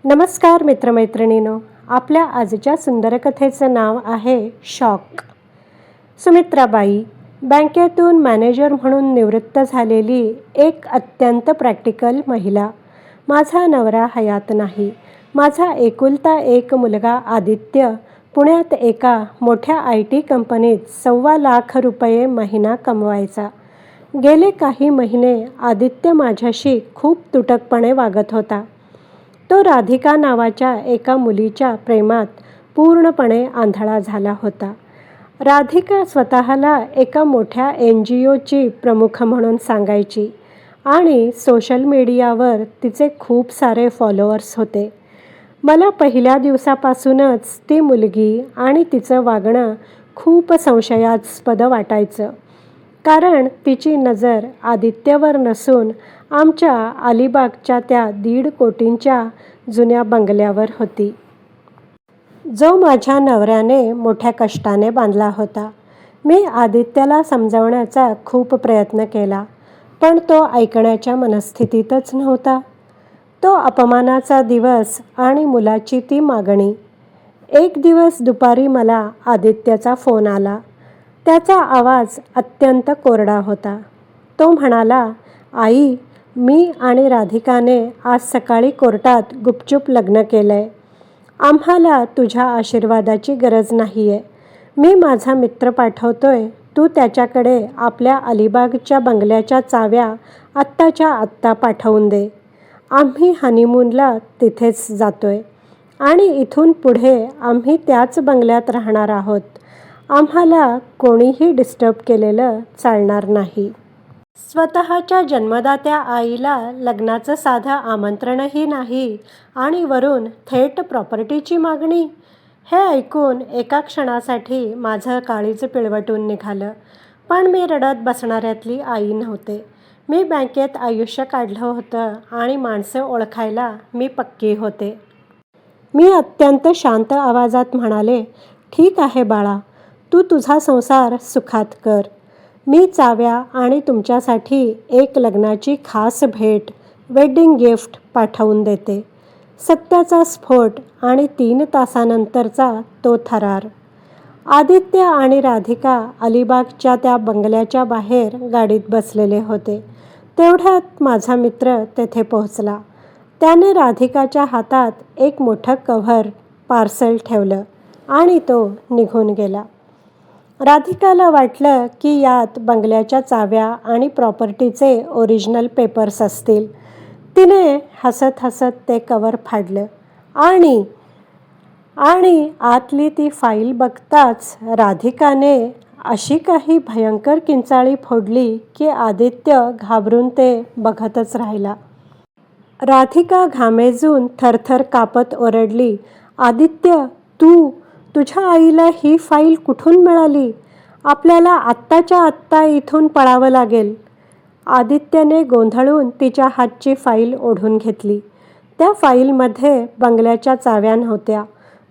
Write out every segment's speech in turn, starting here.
नमस्कार मित्रमैत्रिणींनो, आपल्या आजच्या सुंदर कथेचं नाव आहे शॉक. सुमित्राबाई बँकेतून मॅनेजर म्हणून निवृत्त झालेली एक अत्यंत प्रॅक्टिकल महिला. माझा नवरा हयात नाही. माझा एकुलता एक मुलगा आदित्य पुण्यात एका मोठ्या IT कंपनीत ₹1,25,000 महिना कमवायचा. गेले काही महिने आदित्य माझ्याशी खूप तुटकपणे वागत होता. तो राधिका नावाच्या एका मुलीच्या प्रेमात पूर्णपणे आंधळा झाला होता. राधिका स्वतःला एका मोठ्या NGOची प्रमुख म्हणून सांगायची आणि सोशल मीडियावर तिचे खूप सारे फॉलोअर्स होते. मला पहिल्या दिवसापासूनच ती मुलगी आणि तिचं वागणं खूप संशयास्पद वाटायचं, कारण तिची नजर आदित्यवर नसून आमच्या अलिबागच्या त्या 1.5 कोटींच्या जुन्या बंगल्यावर होती, जो माझ्या नवऱ्याने मोठ्या कष्टाने बांधला होता. मी आदित्यला समजावण्याचा खूप प्रयत्न केला, पण तो ऐकण्याच्या मनस्थितीतच नव्हता. तो अपमानाचा दिवस आणि मुलाची ती मागणी. एक दिवस दुपारी मला आदित्यचा फोन आला. त्याचा आवाज अत्यंत कोरडा होता. तो म्हणाला, "आई, मी आणि राधिकाने आज सकाळी कोर्टात गुपचूप लग्न केलंय. आम्हाला तुझ्या आशीर्वादाची गरज नाहीये. मी माझा मित्र पाठवतोय. तू त्याच्याकडे आपल्या अलिबागच्या बंगल्याच्या चाव्या आत्ताच्या आत्ता पाठवून दे. आम्ही हनीमूनला तिथेच जातोय आणि इथून पुढे आम्ही त्याच बंगल्यात राहणार आहोत. आम्हाला कोणीही डिस्टर्ब केलेलं चालणार नाही." स्वतःच्या जन्मदात्या आईला लग्नाचं साधं आमंत्रणही नाही आणि वरून थेट प्रॉपर्टीची मागणी. हे ऐकून एका क्षणासाठी माझं काळीज पिळवटून निघालं. पण मी रडत बसणाऱ्यातली आई नव्हते. मी बँकेत आयुष्य काढलं होतं आणि माणसं ओळखायला मी पक्की होते. मी अत्यंत शांत आवाजात म्हणाले, "ठीक आहे बाळा, तू तुझा संसार सुखात कर. मी चाव्या आणि तुमच्यासाठी एक लग्नाची खास भेट, वेडिंग गिफ्ट पाठवून देते." सत्याचा स्फोट आणि 3 तासानंतरचा तो थरार. आदित्य आणि राधिका अलिबागच्या त्या बंगल्याच्या बाहेर गाडीत बसलेले होते. तेवढ्यात माझा मित्र तेथे पोहोचला. त्याने राधिकाच्या हातात एक मोठं कव्हर पार्सल ठेवलं आणि तो निघून गेला. राधिकाला वाटलं की यात बंगल्याच्या चाव्या आणि प्रॉपर्टीचे ओरिजिनल पेपर्स असतील. तिने हसत हसत ते कव्हर फाडलं आणि आतली ती फाईल बघताच राधिकाने अशी काही भयंकर किंचाळी फोडली की आदित्य घाबरून ते बघतच राहिला. राधिका घामेजून थरथर कापत ओरडली, "आदित्य, तुझ्या आईला ही फाईल कुठून मिळाली? आपल्याला आत्ताच्या आत्ता इथून पळावं लागेल." आदित्यने गोंधळून तिच्या हातची फाईल ओढून घेतली. त्या फाईलमध्ये बंगल्याच्या चाव्या नव्हत्या,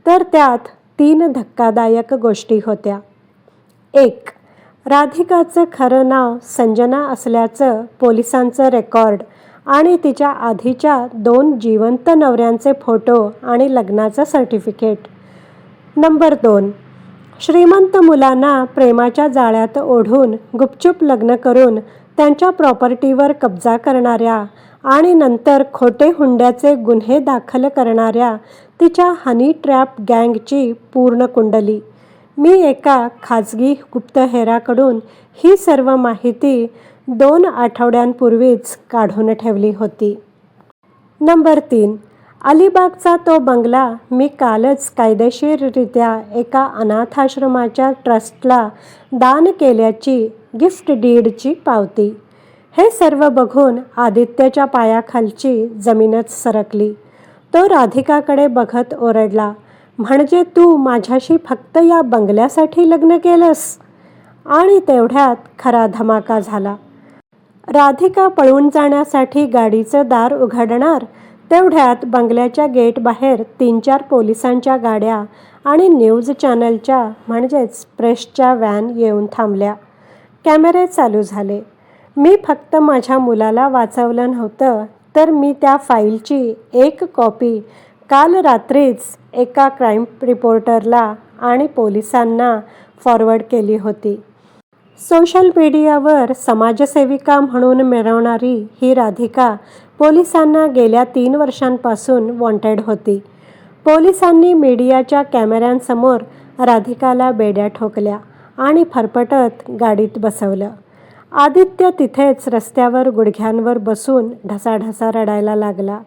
तर त्यात 3 धक्कादायक गोष्टी होत्या. 1. राधिकाचं खरं नाव संजना असल्याचं पोलिसांचं रेकॉर्ड आणि तिच्या आधीच्या 2 जिवंत नवऱ्यांचे फोटो आणि लग्नाचं सर्टिफिकेट. नंबर 2. श्रीमंत मुलांना प्रेमाच्या जाळ्यात ओढून गुपचूप लग्न करून त्यांच्या प्रॉपर्टीवर कब्जा करणाऱ्या आणि नंतर खोटे हुंड्याचे गुन्हे दाखल करणाऱ्या तिच्या हनी ट्रॅप गँगची पूर्ण कुंडली. मी एका खाजगी गुप्तहेराकडून ही सर्व माहिती 2 आठवड्यांपूर्वीच काढून ठेवली होती. नंबर 3. अलिबागचा तो बंगला मी कालच कायदेशीररित्या एका अनाथाश्रमाच्या ट्रस्टला दान केल्याची गिफ्ट डीडची पावती. हे सर्व बघून आदित्यच्या पायाखालची जमीनच सरकली. तो राधिकाकडे बघत ओरडला, "म्हणजे तू माझ्याशी फक्त या बंगल्यासाठी लग्न केलंस?" आणि तेवढ्यात खरा धमाका झाला. राधिका पळून जाण्यासाठी गाडीचं दार उघडणार, तेवढ्यात बंगल्याच्या गेटबाहेर 3-4 पोलिसांच्या गाड्या आणि न्यूज चॅनलच्या म्हणजेच प्रेसच्या व्हॅन येऊन थांबल्या. कॅमेरे चालू झाले. मी फक्त माझ्या मुलाला वाचवलं नव्हतं, तर मी त्या फाईलची एक कॉपी काल रात्रीच एका क्राईम रिपोर्टरला आणि पोलिसांना फॉरवर्ड केली होती. सोशल मीडियावर समाजसेविका म्हणून मिरवणारी ही राधिका पोलिसांना गेल्या 3 वर्षांपासून वॉन्टेड होती. पोलिसांनी मीडियाच्या कॅमेऱ्यांसमोर राधिकाला बेड्या ठोकल्या आणि फरफटत गाडीत बसवलं. आदित्य तिथेच रस्त्यावर गुडघ्यांवर बसून ढसाढसा रडायला लागला.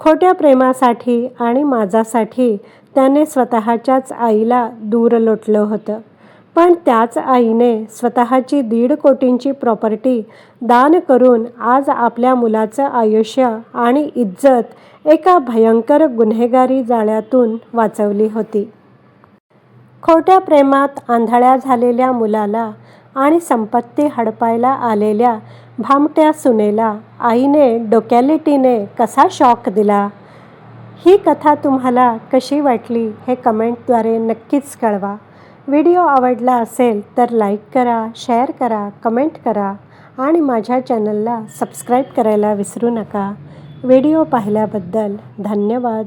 खोट्या प्रेमासाठी आणि माझ्यासाठी त्याने स्वतःच्याच आईला दूर लोटलं होतं. पण त्याच आईने स्वतःची 1.5 कोटींची प्रॉपर्टी दान करून आज आपल्या मुलाचं आयुष्य आणि इज्जत एका भयंकर गुन्हेगारी जाळ्यातून वाचवली होती. खोट्या प्रेमात आंधळ्या झालेल्या मुलाला आणि संपत्ती हडपायला आलेल्या भामट्या सुनेला आईने डोक्यालिटीने कसा शॉक दिला. ही कथा तुम्हाला कशी वाटली हे कमेंटद्वारे नक्कीच कळवा. व्हिडिओ आवडला असेल तर लाईक करा, शेअर करा, कमेंट करा आणि माझ्या चॅनलला सबस्क्राईब करायला विसरू नका. व्हिडिओ पाहिल्याबद्दल धन्यवाद.